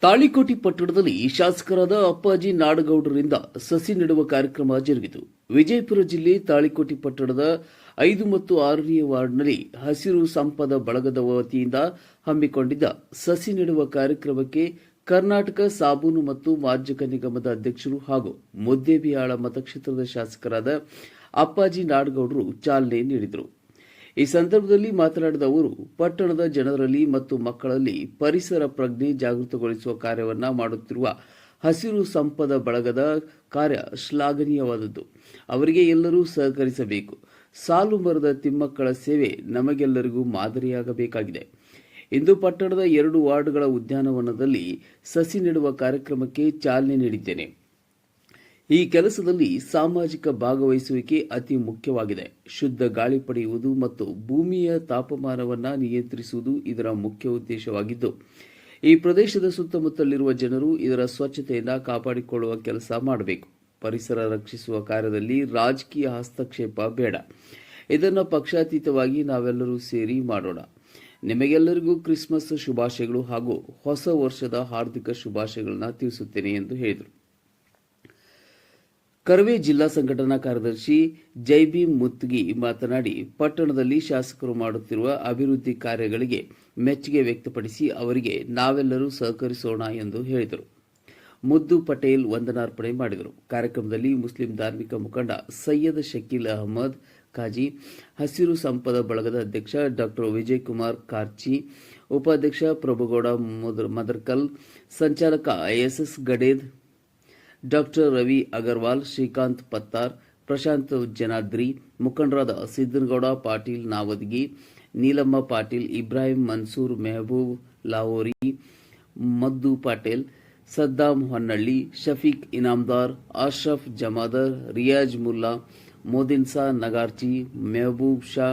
ತಾಳಿಕೋಟೆ ಪಟ್ಟಣದಲ್ಲಿ ಶಾಸಕರಾದ ಅಪ್ಪಾಜಿ ನಾಡಗೌಡರಿಂದ ಸಸಿ ನೆಡುವ ಕಾರ್ಯಕ್ರಮ ಜರುಗಿತು. ವಿಜಯಪುರ ಜಿಲ್ಲೆ ತಾಳಿಕೋಟೆ ಪಟ್ಟಣದ 5 ಮತ್ತು 6ನೇ ವಾರ್ಡ್ನಲ್ಲಿ ಹಸಿರು ಸಂಪದ ಬಳಗದ ವತಿಯಿಂದ ಹಮ್ಮಿಕೊಂಡಿದ್ದ ಸಸಿ ನೆಡುವ ಕಾರ್ಯಕ್ರಮಕ್ಕೆ ಕರ್ನಾಟಕ ಸಾಬೂನು ಮತ್ತು ಮಾರ್ಜಕ ನಿಗಮದ ಅಧ್ಯಕ್ಷರು ಹಾಗೂ ಮುದ್ದೇಬಿಹಾಳ ಮತಕ್ಷೇತ್ರದ ಶಾಸಕರಾದ ಅಪ್ಪಾಜಿ ನಾಡಗೌಡರು ಚಾಲನೆ ನೀಡಿದರು. ಈ ಸಂದರ್ಭದಲ್ಲಿ ಮಾತನಾಡಿದ ಅವರು, ಪಟ್ಟಣದ ಜನರಲ್ಲಿ ಮತ್ತು ಮಕ್ಕಳಲ್ಲಿ ಪರಿಸರ ಪ್ರಜ್ಞೆ ಜಾಗೃತಗೊಳಿಸುವ ಕಾರ್ಯವನ್ನು ಮಾಡುತ್ತಿರುವ ಹಸಿರು ಸಂಪದ ಬಳಗದ ಕಾರ್ಯ ಶ್ಲಾಘನೀಯವಾದದ್ದು. ಅವರಿಗೆ ಎಲ್ಲರೂ ಸಹಕರಿಸಬೇಕು. ಸಾಲು ಮರದ ತಿಮ್ಮಕ್ಕಳ ಸೇವೆ ನಮಗೆಲ್ಲರಿಗೂ ಮಾದರಿಯಾಗಬೇಕಾಗಿದೆ. ಇಂದು ಪಟ್ಟಣದ 2 ವಾರ್ಡ್ಗಳ ಉದ್ಯಾನವನದಲ್ಲಿ ಸಸಿ ನೆಡುವ ಕಾರ್ಯಕ್ರಮಕ್ಕೆ ಚಾಲನೆ ನೀಡಿದ್ದೇನೆ. ಈ ಕೆಲಸದಲ್ಲಿ ಸಾಮಾಜಿಕ ಭಾಗವಹಿಸುವಿಕೆ ಅತಿ ಮುಖ್ಯವಾಗಿದೆ. ಶುದ್ಧ ಗಾಳಿ ಪಡೆಯುವುದು ಮತ್ತು ಭೂಮಿಯ ತಾಪಮಾನವನ್ನು ನಿಯಂತ್ರಿಸುವುದು ಇದರ ಮುಖ್ಯ ಉದ್ದೇಶವಾಗಿದ್ದು, ಈ ಪ್ರದೇಶದ ಸುತ್ತಮುತ್ತಲಿರುವ ಜನರು ಇದರ ಸ್ವಚ್ಛತೆಯನ್ನು ಕಾಪಾಡಿಕೊಳ್ಳುವ ಕೆಲಸ ಮಾಡಬೇಕು. ಪರಿಸರ ರಕ್ಷಿಸುವ ಕಾರ್ಯದಲ್ಲಿ ರಾಜಕೀಯ ಹಸ್ತಕ್ಷೇಪ ಬೇಡ. ಇದನ್ನು ಪಕ್ಷಾತೀತವಾಗಿ ನಾವೆಲ್ಲರೂ ಸೇರಿ ಮಾಡೋಣ. ನಿಮಗೆಲ್ಲರಿಗೂ ಕ್ರಿಸ್ಮಸ್ ಶುಭಾಶಯಗಳು ಹಾಗೂ ಹೊಸ ವರ್ಷದ ಹಾರ್ದಿಕ ಶುಭಾಶಯಗಳನ್ನು ತಿಳಿಸುತ್ತೇನೆ ಎಂದು ಹೇಳಿದರು. ಕರವೇ ಜಿಲ್ಲಾ ಸಂಘಟನಾ ಕಾರ್ಯದರ್ಶಿ ಜೈಬಿ ಮುತ್ಗಿ ಮಾತನಾಡಿ, ಪಟ್ಟಣದಲ್ಲಿ ಶಾಸಕರು ಮಾಡುತ್ತಿರುವ ಅಭಿವೃದ್ಧಿ ಕಾರ್ಯಗಳಿಗೆ ಮೆಚ್ಚುಗೆ ವ್ಯಕ್ತಪಡಿಸಿ ಅವರಿಗೆ ನಾವೆಲ್ಲರೂ ಸಹಕರಿಸೋಣ ಎಂದು ಹೇಳಿದರು. ಮುದ್ದು ಪಟೇಲ್ ವಂದನಾರ್ಪಣೆ ಮಾಡಿದರು. ಕಾರ್ಯಕ್ರಮದಲ್ಲಿ ಮುಸ್ಲಿಂ ಧಾರ್ಮಿಕ ಮುಖಂಡ ಸೈಯದ್ ಶಕೀಲ್ ಅಹಮದ್ ಕಾಜಿ, ಹಸಿರು ಸಂಪದ ಬಳಗದ ಅಧ್ಯಕ್ಷ ಡಾ ವಿಜಯಕುಮಾರ್ ಕಾರ್ಚಿ, ಉಪಾಧ್ಯಕ್ಷ ಪ್ರಭುಗೌಡ ಮದರ್ಕಲ್, ಸಂಚಾಲಕ ಎಸ್ಎಸ್ ಗಡೇದ್, ಡಾ ರವಿ ಅಗರ್ವಾಲ್, ಶ್ರೀಕಾಂತ್ ಪತ್ತಾರ್, ಪ್ರಶಾಂತ್ ಜನಾದ್ರಿ, ಮುಖಂಡರಾದ ಸಿದ್ದನಗೌಡ ಪಾಟೀಲ್ ನಾವದಗಿ, ನೀಲಮ್ಮ ಪಾಟೀಲ್, ಇಬ್ರಾಹಿಂ ಮನ್ಸೂರ್, ಮೆಹಬೂಬ್ ಲಾಹೋರಿ, ಮದ್ದು ಪಟೇಲ್, ಸದ್ದಾಂ ಹೊನ್ನಳ್ಳಿ, ಶಫೀಕ್ ಇನಾಮ್ದಾರ್, ಅಶ್ರಫ್ ಜಮಾದರ್, ರಿಯಾಜ್ ಮುಲ್ಲಾ, ಮೋದಿನ್ಸಾ ನಗಾರ್ಚಿ, ಮೆಹಬೂಬ್ ಶಾ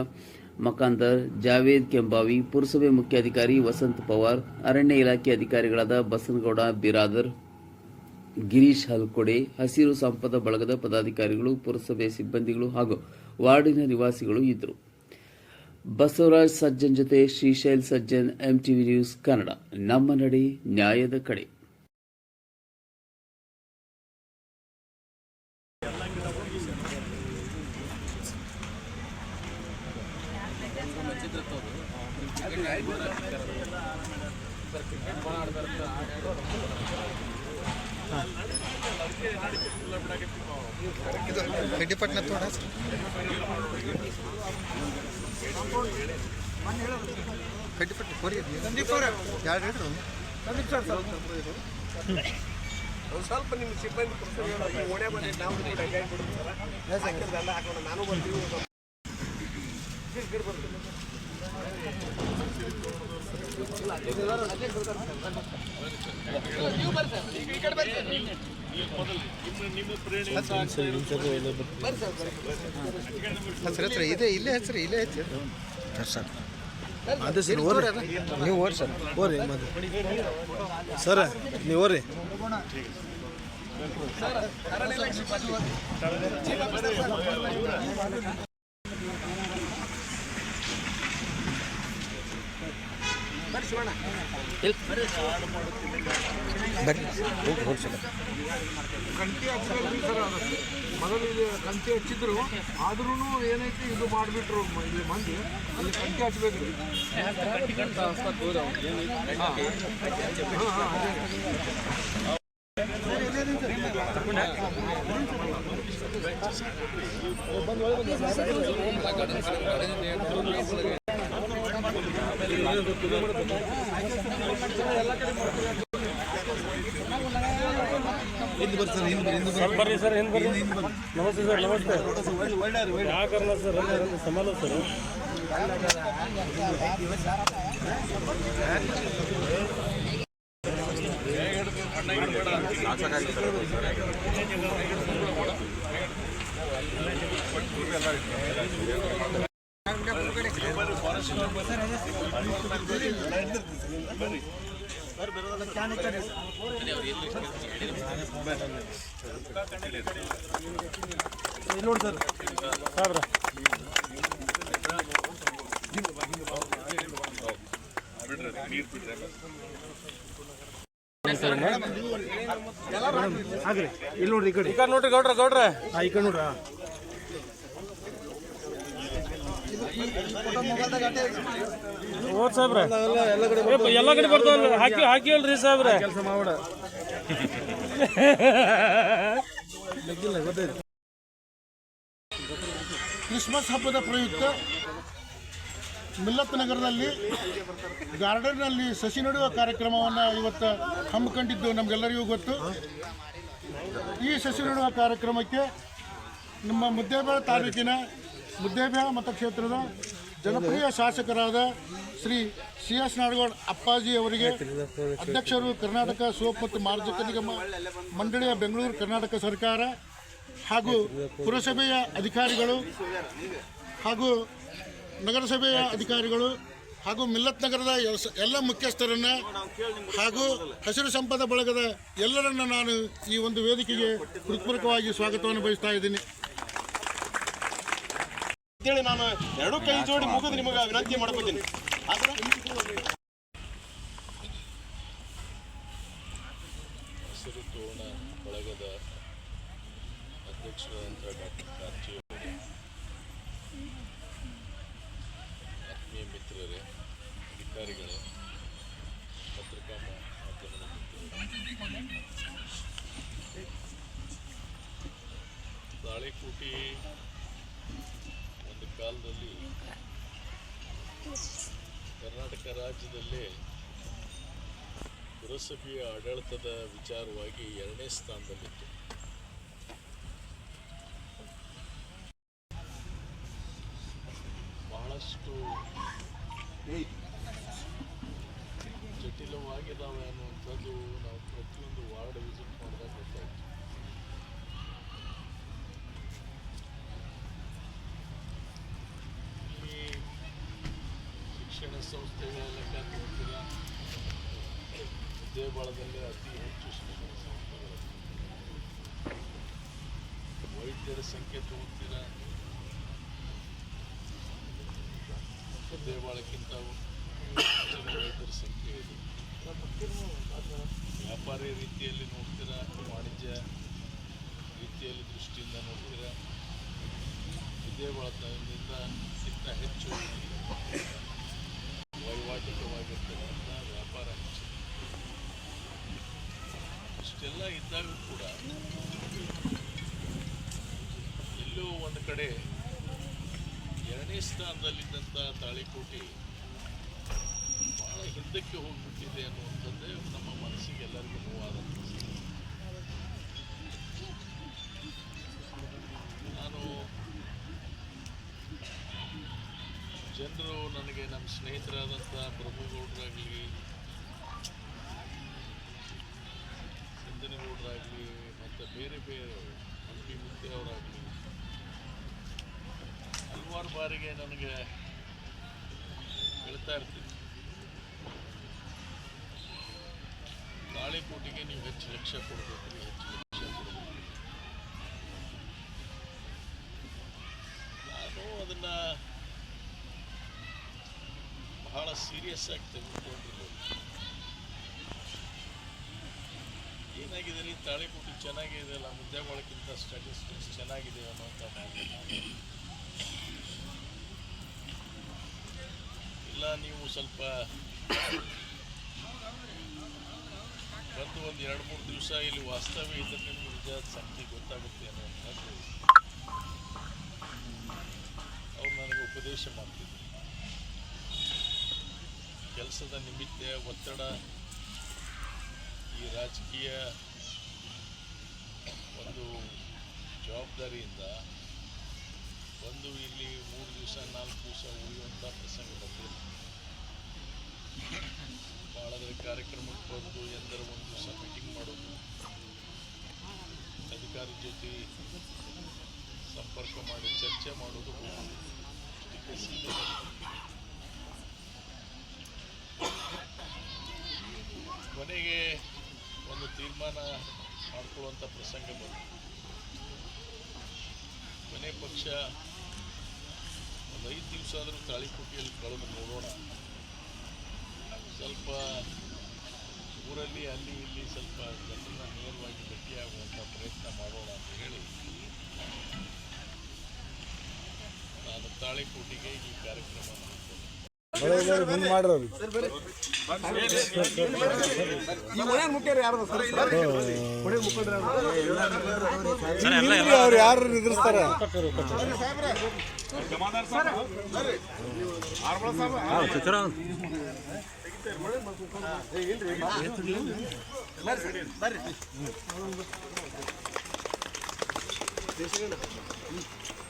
ಮಕಾಂದರ್, ಜಾವೇದ್ ಕೆಂಬಾವಿ, ಪುರಸಭೆ ಮುಖ್ಯಾಧಿಕಾರಿ ವಸಂತ್ ಪವಾರ್, ಅರಣ್ಯ ಇಲಾಖೆ ಅಧಿಕಾರಿಗಳಾದ ಬಸನಗೌಡ ಬಿರಾದರ್, ಗಿರೀಶ್ ಹಲ್ಕೊಡೆ, ಹಸಿರು ಸಂಪದ ಬಳಗದ ಪದಾಧಿಕಾರಿಗಳು, ಪುರಸಭೆ ಸಿಬ್ಬಂದಿಗಳು ಹಾಗೂ ವಾರ್ಡಿನ ನಿವಾಸಿಗಳು ಇದ್ದರು. ಬಸವರಾಜ್ ಸಜ್ಜನ್ ಜೊತೆ ಶ್ರೀಶೈಲ್ ಸಜ್ಜನ್, ಎಂಟಿವಿ ನ್ಯೂಸ್ ಕನ್ನಡ, ನಮ್ಮ ನಡೆ ನ್ಯಾಯದ ಕಡೆ. ಪಟ್ಟಣ ತೋಡ ಸ್ವಲ್ಪ ನಿಮ್ಮ ಸಿಬ್ಬಂದಿ ಓಣೆ ಬಂದು ನಾವು ನಾನು ಬರ್ತೀವಿ. ಹೆಸರು ಇದೆ, ಇಲ್ಲೇ ಹೆಸರು ಇಲ್ಲೇ ಐತಿ ಸರ್. ಅದೇ ಸರ್ ನೀವು ಓರಿ ಸರ್, ಓರಿ ಸರ್ ನೀವು ಓರಿ. ಕಂಟಿ ಹಚ್ಚಿದ್ರು ಸರ್, ಮೊದಲು ಇಲ್ಲಿ ಕಂಟಿ ಹಚ್ಚಿದ್ರು, ಆದ್ರೂ ಏನೈತಿ ಇದು ಮಾಡಿಬಿಟ್ರು ಇಲ್ಲಿ ಮಂದಿ. ಅಲ್ಲಿ ಕಂಟಿ ಹಚ್ಬೇಕು. ಬರ್ರಿ ಸರ್, ಏನು ಬರ್ರಿ. ನಮಸ್ತೆ ಸರ್, ನಮಸ್ತೆ. ಯಾಕಲ್ಲ ಸರ್, ಸಮಾಲ ಸರ್. ನೋಡಿ ಸರ್ ಸಾಬ್ರ ಮಾಡ್ತೀನಿ ಸರ್ ಆಗ್ರಿ ಇಲ್ಲಿ ನೋಡ್ರಿ ಈ ಕಡೆ ಈ ಕಡೆ ನೋಡ್ರಿ ಗೌಡ್ರ ಈ ಕಡೆ ನೋಡ್ರಿ ಓದ್ ಸಾಹೇಬ್ರೆ ಎಲ್ಲ ಕಡೆ ಬರ್ತಾವಲ್ಲ ಹಾಕಿವಲ್ರಿ ಸಾಹೇಬ್ರೆ ಕೆಲಸ ಮಾಡ್ಬೇಡ ಕ್ರಿಸ್ಮಸ್ ಹಬ್ಬದ ಪ್ರಯುಕ್ತ ಮಿಲ್ಲತ್ ನಗರದಲ್ಲಿ ಗಾರ್ಡನ್ನಲ್ಲಿ ಸಸಿ ನೆಡುವ ಕಾರ್ಯಕ್ರಮವನ್ನು ಇವತ್ತು ಹಮ್ಮಿಕೊಂಡಿದ್ದು ನಮಗೆಲ್ಲರಿಗೂ ಗೊತ್ತು. ಈ ಸಸಿ ನೆಡುವ ಕಾರ್ಯಕ್ರಮಕ್ಕೆ ನಮ್ಮ ಮುದ್ದೇಬಿಹಾಳ ತಾಲೂಕಿನ ಮುದ್ದೇಬಿಹಾಳ ಮತಕ್ಷೇತ್ರದ ಜನಪ್ರಿಯ ಶಾಸಕರಾದ ಶ್ರೀ CS ನಾಡಗೌಡ ಅಪ್ಪಾಜಿ ಅವರಿಗೆ, ಅಧ್ಯಕ್ಷರು ಕರ್ನಾಟಕ ಸೋಪ್ ಮತ್ತು ಮಾರ್ಜಕ ನಿಗಮ ಮಂಡಳಿಯ ಬೆಂಗಳೂರು ಕರ್ನಾಟಕ ಸರ್ಕಾರ ಹಾಗೂ ಪುರಸಭೆಯ ಅಧಿಕಾರಿಗಳು ಹಾಗೂ ನಗರಸಭೆಯ ಅಧಿಕಾರಿಗಳು ಹಾಗೂ ಮಿಲ್ಲತ್ ನಗರದ ಎಲ್ಲ ಮುಖ್ಯಸ್ಥರನ್ನು ಹಾಗೂ ಹಸಿರು ಸಂಪದ ಬಳಗದ ಎಲ್ಲರನ್ನ ನಾನು ಈ ಒಂದು ವೇದಿಕೆಗೆ ಹೃತ್ಪೂರ್ವಕವಾಗಿ ಸ್ವಾಗತವನ್ನು ಬಯಸ್ತಾ ಇದ್ದೀನಿ ಅಂತೇಳಿ ನಾನು ಎರಡೂ ಕೈ ಜೋಡಿ ಮುಗಿದು ನಿಮಗೆ ವಿನಂತಿ ಮಾಡ್ಕೊತೀನಿ. ಹಸಿರು ತೋರಣ ಬಳಗದ ಅಧ್ಯಕ್ಷರಾದಂಥ ಡಾಕ್ಟರ್ ಕಾರ್ಜಿ ಅವರೇ, ಆತ್ಮೀಯ ಮಿತ್ರರೇ, ಅಧಿಕಾರಿಗಳೇ, ಪತ್ರಿಕಾ ಮಾಧ್ಯಮದ ಮಿತ್ರರೇ, ತಾಳಿಕೋಟಿ ಒಂದು ಕಾಲದಲ್ಲಿ ಕರ್ನಾಟಕ ರಾಜ್ಯದಲ್ಲೇ ಪುರಸಭೆಯ ಆಡಳಿತದ ವಿಚಾರವಾಗಿ 2ನೇ ಸ್ಥಾನದಲ್ಲಿತ್ತು. ಬಹಳಷ್ಟು ಜಟಿಲವಾಗಿದ್ದಾವೆ ಅನ್ನುವಂಥದ್ದು ನಾವು ಪ್ರತಿಯೊಂದು ವಾರ್ಡ್ ವಿಸಿಟ್ ಮಾಡಿದಾಗ ಗೊತ್ತಾಯಿತು. ಈ ಶಿಕ್ಷಣ ಸಂಸ್ಥೆಗಳ ಲೆಕ್ಕ ನೋಡ್ತೀರ, ಮುದ್ದೇಬಿಹಾಳದಲ್ಲಿ ಅತಿ ಹೆಚ್ಚು ಶಿಕ್ಷಣ ಸಂಸ್ಥೆಗಳು, ವೈದ್ಯರ ಸಂಖ್ಯೆ ತಗೋತೀರ, ಮುದ್ದೇಬಿಹಾಳಕ್ಕಿಂತ ಹೆಚ್ಚಿನ ವೈದ್ಯರ ಸಂಖ್ಯೆ ಇದೆ. ವ್ಯಾಪಾರಿ ರೀತಿಯಲ್ಲಿ ನೋಡ್ತೀರ, ವಾಣಿಜ್ಯ ರೀತಿಯಲ್ಲಿ ದೃಷ್ಟಿಯಿಂದ ನೋಡ್ತೀರ, ಮುದ್ದೇಬಿಹಾಳದಿಂದ ಹೆಚ್ಚು ವೈವಾಟಿಕವಾಗಿರ್ತಕ್ಕಂಥ ವ್ಯಾಪಾರ ಹೆಚ್ಚು. ಇಷ್ಟೆಲ್ಲ ಇದ್ದಾಗ ಕೂಡ ಎಲ್ಲೋ ಒಂದು ಕಡೆ 2ನೇ ಸ್ಥಾನದಲ್ಲಿದ್ದಂಥ ತಾಳಿಕೋಟಿ ಭಾಳ ಹಿಂದಕ್ಕೆ ಹೋಗ್ಬಿಟ್ಟಿದೆ ಅನ್ನುವಂಥದ್ದೇ ನಮ್ಮ ಮನಸ್ಸಿಗೆ ಎಲ್ಲರಿಗೂ ನೋವಾದಂಥ. ನಾನು ಜನರು ನನಗೆ ನಮ್ಮ ಸ್ನೇಹಿತರಾದಂಥ ಪ್ರಭುಗೌಡರಾಗಲಿ, ಸಿಂಧನಗೌಡರಾಗಲಿ, ಮತ್ತು ಬೇರೆ ಬೇರೆ ಹಂಪಿ ಮುತ್ತೆ ಅವರಾಗಲಿ ಹಲವಾರು ಬಾರಿಗೆ ನನಗೆ ಹೇಳ್ತಾ ಇರ್ತೀನಿ, ತಾಳಿಕೋಟಿಗೆ ನೀವು ಹೆಚ್ಚು ಲಕ್ಷ್ಯ ಕೊಡಬೇಕು, ಹೆಚ್ಚು ಲಕ್ಷ್ಯ ಕೊಡಬೇಕು. ನಾನು ಅದನ್ನು ಬಹಳ ಸೀರಿಯಸ್ ಆಗಿ ತೆಗೆದುಕೊಂಡಿರೋದು. ಏನಾಗಿದೆ ರೀ, ತಾಳಿಕೋಟಿ ಚೆನ್ನಾಗಿದೆ ಅಲ್ಲ, ಮುದ್ದೇಬಿಹಾಳಕ್ಕಿಂತ ಸ್ಟ್ಯಾಟಿಸ್ಟಿಕ್ಸ್ ಚೆನ್ನಾಗಿದೆ ಅನ್ನೋಂಥ ಮಾತು ಇಲ್ಲ. ನೀವು ಸ್ವಲ್ಪ ಬಂದು ಒಂದು 2-3 ದಿವಸ ಇಲ್ಲಿ ವಾಸ್ತವ್ಯ ಇದ್ದರೆ ನಿಮ್ಗೆ ನಿಜವಾದ ಸಂಗತಿ ಗೊತ್ತಾಗುತ್ತೆ ಅನ್ನೋಂಥದ್ದು ಅವ್ರು ನನಗೆ ಉಪದೇಶ ಮಾಡ್ತಿದ್ರು. ಕೆಲಸದ ನಿಮಿತ್ತ ಒತ್ತಡ, ಈ ರಾಜಕೀಯ ಒಂದು ಜವಾಬ್ದಾರಿಯಿಂದ ಬಂದು ಇಲ್ಲಿ 3 ದಿವಸ 4 ದಿವಸ ಉಳಿಯುವಂಥ ಪ್ರಸಂಗ ಬಂದಿಲ್ಲ. ಭಾಳದ್ರ ಕಾರ್ಯಕ್ರಮಕ್ಕೆ ಬಂದು ಎಂದರ ಒಂದು ದಿವಸ ಮೀಟಿಂಗ್ ಮಾಡೋದು, ಅಧಿಕಾರಿ ಜೊತೆ ಸಂಪರ್ಕ ಮಾಡಿ ಚರ್ಚೆ ಮಾಡೋದು, ಕೊನೆಗೆ ಒಂದು ತೀರ್ಮಾನ ಮಾಡ್ಕೊಳ್ಳುವಂಥ ಪ್ರಸಂಗ ಬಂತು. ಕೊನೆ ಪಕ್ಷ ಒಂದು 5 ದಿವಸ ಆದರೂ ತಾಳಿಕೋಟಿಯಲ್ಲಿ ಕಳೆದು ನೋಡೋಣ, ಸ್ವಲ್ಪ ಊರಲ್ಲಿ ಅಲ್ಲಿ ಇಲ್ಲಿ ಸ್ವಲ್ಪ ಜನರನ್ನ ನೇರವಾಗಿ ಭೇಟಿಯಾಗುವಂಥ ಪ್ರಯತ್ನ ಮಾಡೋಣ ಅಂತ ಹೇಳಿ ನಾನು ತಾಳಿಕೋಟಿಗೆ ಈ ಕಾರ್ಯಕ್ರಮ ಯಾರು ನಿದ್ರಿಸ್ತಾರೆ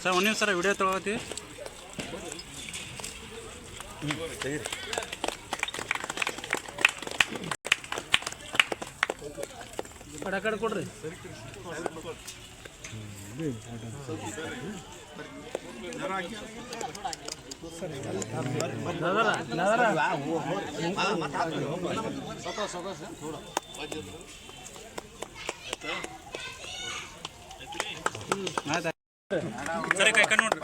ಸರ್ ಒಂದು ನಿಮಿಷ ವಿಡಿಯೋ ತೊಗೊಳತ್ತೀವಿ ಕಡೆ ಕೊಡ್ರಿ ಸರಿ ಕೈ ಕಣ್ಣು ನೋಡ್ರಿ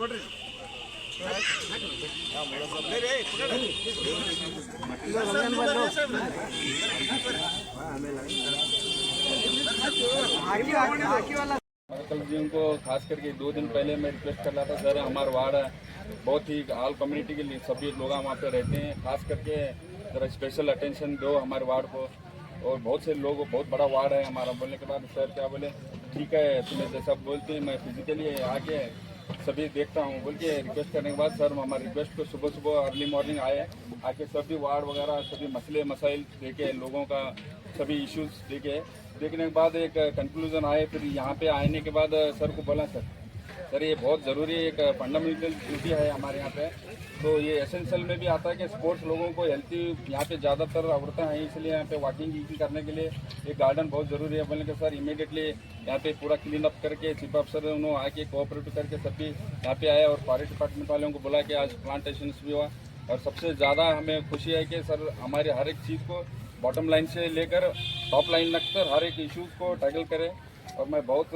ಕೊಡ್ರಿ कल जी उनको खास करके 2 दिन पहले मैं रिक्वेस्ट कर रहा था सर हमारा वार्ड बहुत ही ऑल कम्युनिटी के लिए सभी लोग वहाँ पे रहते हैं, खास करके ज़रा स्पेशल अटेंशन दो हमारे वार्ड को। और बहुत से लोग बहुत बड़ा वार्ड है हमारा। बोलने के बाद सर क्या बोले ठीक है तुम्हें जैसा बोलते हैं मैं फिजिकली आके सभी देखता हूँ बोल के रिक्वेस्ट करने के बाद सर हमारे रिक्वेस्ट को सुबह सुबह अर्ली मॉर्निंग आए, आके सभी वार्ड वगैरह सभी मसले मसाइल देखे, लोगों का सभी इश्यूज देखे, देखने के बाद एक कंक्लूजन आए। फिर यहाँ पे आने के बाद सर को बोला सर ये बहुत ज़रूरी एक फंडामेंटल ड्यूटी है हमारे यहाँ पे, तो ये एसेंशियल में भी आता है कि स्पोर्ट्स लोगों को हेल्थी यहाँ पे ज़्यादातर औरतें हैं, इसलिए यहाँ पे वॉकिंग करने के लिए एक गार्डन बहुत ज़रूरी है। बोलने के सर इमीडिएटली यहाँ पे पूरा क्लीन अप करके चीफ ऑफिसर उन्होंने आके कोऑपरेट करके सभी यहाँ पे आए और फॉरेस्ट डिपार्टमेंट वालों को बोला कि आज प्लांटेशन भी हुआ। और सबसे ज़्यादा हमें खुशी है कि सर हमारे हर एक चीज़ को बॉटम लाइन से लेकर टॉप लाइन तक हर एक इश्यूज़ को टैकल करें। और मैं बहुत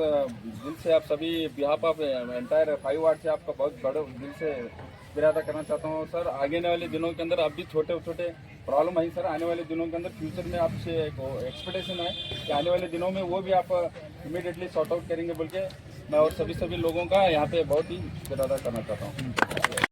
दिल से आप सभी बिहाफ ऑफ एंटायर 5 वार्ड से आपका बहुत बड़े दिल से इरादा करना चाहता हूँ सर। आगे वाले दिनों के अंदर अब भी छोटे छोटे प्रॉब्लम है सर, आने वाले दिनों के अंदर फ्यूचर में आपसे एक एक्सपेक्टेशन है कि आने वाले दिनों में वो भी आप इमीडिएटली सॉर्ट आउट करेंगे बोल के मैं और सभी लोगों का यहाँ पे बहुत ही इरादा करना चाहता हूँ।